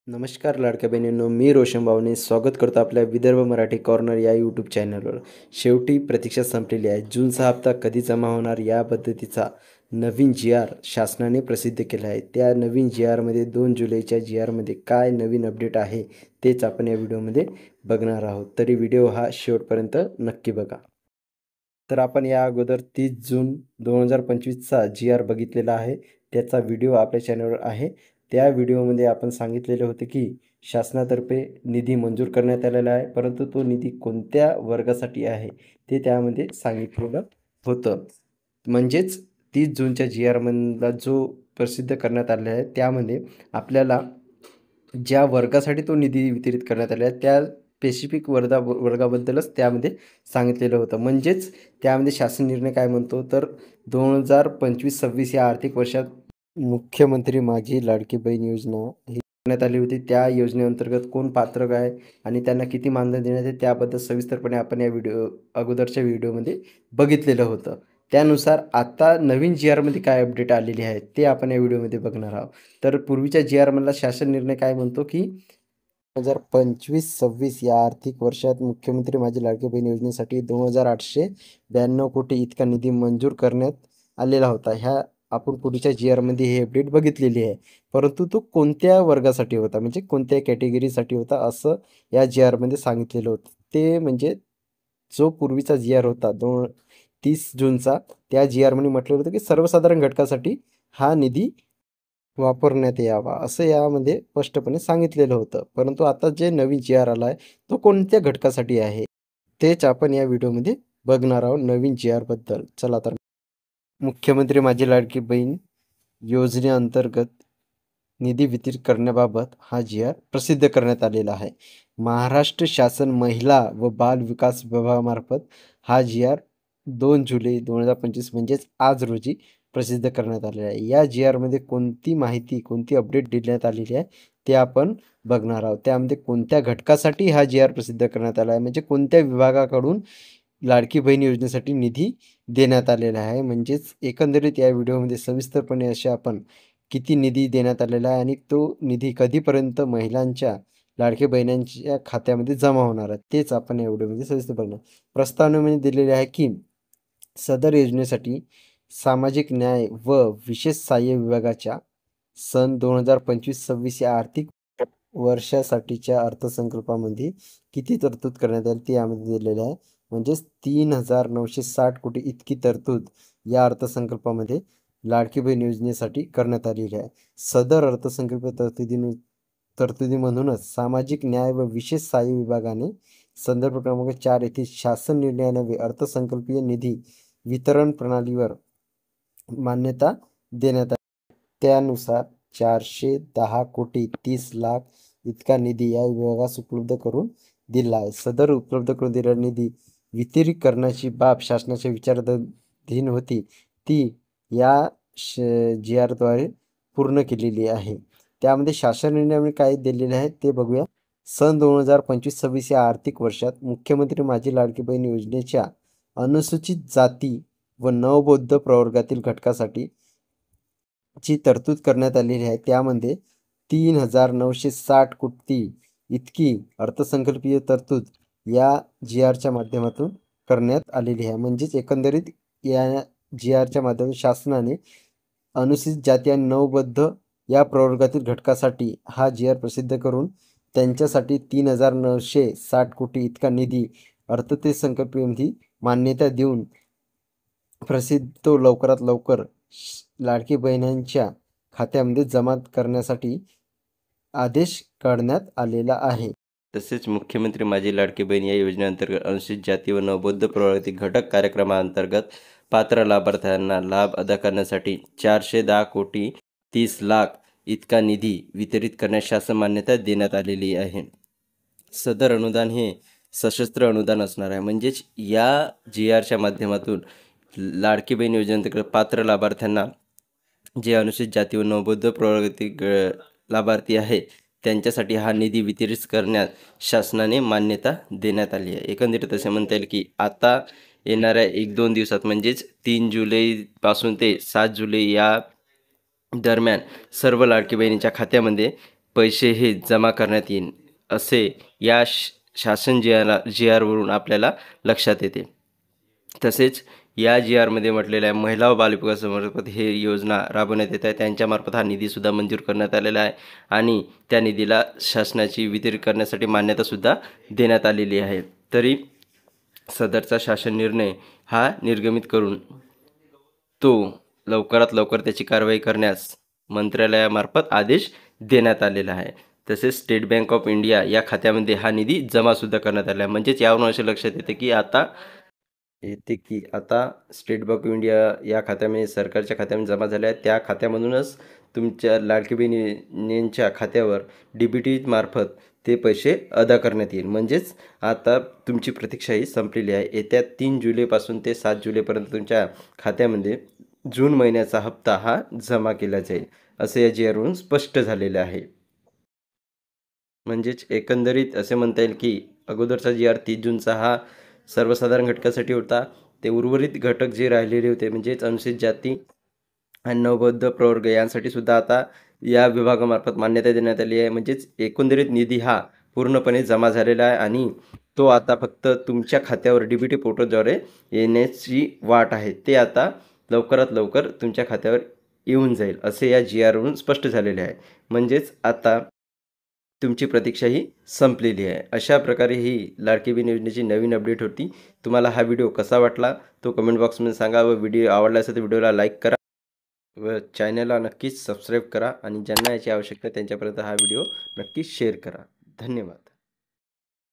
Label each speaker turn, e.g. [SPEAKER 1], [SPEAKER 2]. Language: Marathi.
[SPEAKER 1] नमस्कार लाडक्या बहिणींनो, मी रोशन भावने स्वागत करतो आपल्या विदर्भ मराठी कॉर्नर या यूट्यूब चॅनलवर. शेवटी प्रतीक्षा संपलेली आहे. जूनचा हप्ता कधी जमा होणार या पद्धतीचा नवीन जी-आर शासनाने प्रसिद्ध केला आहे. त्या नवीन जी-आरमध्ये 2 जुलैच्या जी-आरमध्ये काय नवीन अपडेट आहे तेच आपण या व्हिडिओमध्ये बघणार आहोत. तरी व्हिडिओ हा शेवटपर्यंत नक्की बघा. तर आपण या अगोदर 30 जून 2025चा जी-आर बघितलेला आहे. त्याचा व्हिडिओ आपल्या चॅनलवर आहे. त्या व्हिडिओमध्ये आपण सांगितलेले होते की शासनातर्फे निधी मंजूर करण्यात आलेला आहे, परंतु तो निधी कोणत्या वर्गासाठी आहे ते त्यामध्ये सांगितलेलं होतं. म्हणजेच 30 जूनच्या जी-आरमधला जो प्रसिद्ध करण्यात आलेला आहे त्यामध्ये आपल्याला ज्या वर्गासाठी तो निधी वितरित करण्यात आला आहे त्या स्पेसिफिक वर्गाबद्दलच त्यामध्ये सांगितलेलं होतं. म्हणजेच त्यामध्ये शासन निर्णय काय म्हणतो तर 2025-26 या आर्थिक वर्षात मुख्यमंत्री माझी लाडकी बहीण योजना ही करण्यात आली होती. त्या योजनेअंतर्गत कोण पात्र आहे आणि त्यांना किती मानधन देण्यात आहे त्याबद्दल सविस्तरपणे आपण या अगोदरच्या व्हिडिओमध्ये बघितलेलं होतं. त्यानुसार आता नवीन जी-आरमध्ये काय अपडेट आलेली आहे ते आपण या व्हिडिओमध्ये बघणार आहोत. तर पूर्वीच्या जी-आरमधला शासन निर्णय काय म्हणतो की 2025-26 या आर्थिक वर्षात मुख्यमंत्री माझी लाडकी बहीण योजनेसाठी 2,892 कोटी इतका निधी मंजूर करण्यात आलेला होता. ह्या आपण पूर्वीच्या जी-आरमध्ये हे अपडेट बघितलेली आहे. परंतु तो कोणत्या वर्गासाठी होता म्हणजे कोणत्या कॅटेगरीसाठी होता असं या जी-आरमध्ये सांगितलेलं होतं. ते म्हणजे जो पूर्वीचा जी-आर होता 30 जूनचा त्या जी-आरमध्ये म्हटलं होतं की सर्वसाधारण घटकासाठी हा निधी वापरण्यात यावा असं यामध्ये स्पष्टपणे सांगितलेलं होतं. परंतु आता जे नवीन जी-आर आला आहे तो कोणत्या घटकासाठी आहे तेच आपण या व्हिडिओमध्ये बघणार आहोत नवीन जी-आरबद्दल. चला तर मुख्यमंत्री माझी लाडकी बहीण योजनेअंतर्गत निधी वितरित करण्याबाबत हा जी-आर प्रसिद्ध करण्यात आलेला आहे. महाराष्ट्र शासन महिला व बाल विकास विभागामार्फत हा जी-आर 2 जुलै 2025 म्हणजेच आज रोजी प्रसिद्ध करण्यात आलेला आहे. या जी-आरमध्ये कोणती माहिती कोणती अपडेट देण्यात आलेली आहे ते आपण बघणार आहोत. त्यामध्ये कोणत्या घटकासाठी हा जी-आर प्रसिद्ध करण्यात आला आहे म्हणजे कोणत्या विभागाकडून लाडकी बहीण योजनेसाठी निधी देण्यात आलेला आहे. म्हणजेच एकंदरीत या व्हिडिओमध्ये सविस्तरपणे असे आपण किती निधी देण्यात आलेला आहे आणि तो निधी कधीपर्यंत महिलांच्या लाडक्या बहिणींच्या खात्यामध्ये जमा होणार आहे तेच आपण या व्हिडिओमध्ये सविस्तर बघणार. प्रस्तावनेमध्ये दिलेले आहे की सदर योजनेसाठी सामाजिक न्याय व विशेष सहाय्य विभागाच्या सन 2025-26 या आर्थिक वर्षासाठीच्या अर्थसंकल्पामध्ये किती तरतूद करण्यात आली ते यामध्ये दिलेले आहे. म्हणजेच 3,960 कोटी इतकी तरतूद या अर्थसंकल्पामध्ये लाडकी बहीण योजनेसाठी करण्यात आलेली आहे. सदर अर्थसंकल्प तरतुदीमधूनच सामाजिक न्याय व विशेष सहाय्य विभागाने संदर्भ क्रमांक 4 येथील शासन निर्णयान्वये अर्थसंकल्पीय निधी वितरण प्रणालीवर मान्यता देण्यात आली. त्यानुसार 410 कोटी 30 लाख इतका निधी या विभागास उपलब्ध करून दिला आहे. सदर उपलब्ध करून दिलेला निधी वितरित करण्याची बाब शासनाच्या विचाराधीन होती ती या जी-आरद्वारे पूर्ण केलेली आहे. त्यामध्ये शासन निर्णयामध्ये काय दिलेले आहे ते बघूया. सन 2025-26 या आर्थिक वर्षात मुख्यमंत्री माझी लाडकी बहीण योजनेच्या अनुसूचित जाती व नवबौद्ध प्रवर्गातील घटकासाठी ची तरतूद करण्यात आलेली आहे. त्यामध्ये 3,960 कोटी इतकी अर्थसंकल्पीय तरतूद या जी-आरच्या माध्यमातून करण्यात आलेली आहे. म्हणजेच एकंदरीत या जी-आरच्या माध्यमातून शासनाने अनुसूचित जाती आणि नवबौद्ध या प्रवर्गातील घटकासाठी हा जी-आर प्रसिद्ध करून त्यांच्यासाठी 3,960 कोटी इतका निधी अर्थसंकल्पीय मान्यता देऊन तो लवकरात लवकर लाडकी बहिणींच्या खात्यामध्ये जमा करण्यासाठी आदेश काढण्यात आलेला आहे.
[SPEAKER 2] तसेच मुख्यमंत्री माझी लाडकी बहीण या योजनेअंतर्गत अनुसूचित जाती व नवबौद्ध प्रवर्गातील घटक कार्यक्रमाअंतर्गत पात्र लाभार्थ्यांना लाभ अदा करण्यासाठी 410 कोटी 30 लाख इतका निधी वितरित करण्यास शासन मान्यता देण्यात आलेली आहे. सदर अनुदान हे सशस्त्र अनुदान असणार आहे. म्हणजेच या जी-आरच्या माध्यमातून लाडकी बहीण योजनेअंतर्गत पात्र लाभार्थ्यांना जे अनुसूचित जाती व नवबौद्ध प्रवर्गातील लाभार्थी आहे त्यांच्यासाठी हा निधी वितरित करण्यात शासनाने मान्यता देण्यात आली आहे. एकंदरीत असे म्हणता येईल की आता येणाऱ्या 1-2 दिवसात म्हणजेच 3 जुलैपासून ते 7 जुलै या दरम्यान सर्व लाडकी बहिणीच्या खात्यामध्ये पैसे हे जमा करण्यात येईल असे या शासन जी आरवरून आपल्याला लक्षात येते. तसेच या जी आरमध्ये म्हटलेलं आहे महिला व बालविकासामार्फत हे योजना राबवण्यात येत आहे. त्यांच्यामार्फत हा निधीसुद्धा मंजूर करण्यात आलेला आहे आणि त्या निधीला शासनाची वितरित करण्यासाठी मान्यतासुद्धा देण्यात आलेली आहे. तरी सदरचा शासन निर्णय हा निर्गमित करून तो लवकरात लवकर त्याची कारवाई करण्यास मंत्रालयामार्फत आदेश देण्यात आलेला आहे. तसेच स्टेट बँक ऑफ इंडिया या खात्यामध्ये हा निधी जमासुद्धा करण्यात आला आहे. म्हणजेच यावरून असे लक्षात येते की आता स्टेट बँक ऑफ इंडिया या खात्यामध्ये सरकारच्या खात्यामध्ये जमा झाल्या आहेत. त्या खात्यामधूनच तुमच्या लाडकी बहिणींच्या खात्यावर DBT मार्फत ते पैसे अदा करण्यात येईल. म्हणजेच आता तुमची प्रतीक्षा ही संपलेली आहे. येत्या 3 जुलैपासून ते 7 जुलैपर्यंत तुमच्या खात्यामध्ये जून महिन्याचा हप्ता हा जमा केला जाईल असे या जी आरवरून स्पष्ट झालेले आहे. म्हणजेच एकंदरीत असे म्हणता येईल की अगोदरचा जी आर 30 जूनचा हा सर्वसाधारण घटकासाठी होता. ते उर्वरित घटक जे राहिलेले होते म्हणजेच अनुसूचित जाती आणि नवबौद्ध प्रवर्ग यांसाठी सुद्धा आता या विभागामार्फत मान्यता देण्यात आली आहे. म्हणजेच एकंदरीत निधी हा पूर्णपणे जमा झालेला आहे आणि तो आता फक्त तुमच्या खात्यावर DBT पोर्टलद्वारे येण्याची वाट आहे. ते आता लवकरात लवकर तुमच्या खात्यावर येऊन जाईल असे या जी आरवरून स्पष्ट झालेले आहे. म्हणजेच आता तुमची प्रतीक्षा ही संपलेली आहे. अशा प्रकारे ही लाडकी बहीण योजनेची नवीन अपडेट होती. तुम्हाला हा व्हिडिओ कसा वाटला तो कमेंट बॉक्समध्ये सांगा व व्हिडिओ आवडला असेल तर व्हिडिओला लाईक करा व चॅनलला नक्कीच सबस्क्राईब करा आणि ज्यांना याची आवश्यकता त्यांच्यापर्यंत हा व्हिडिओ नक्कीच शेअर करा. धन्यवाद.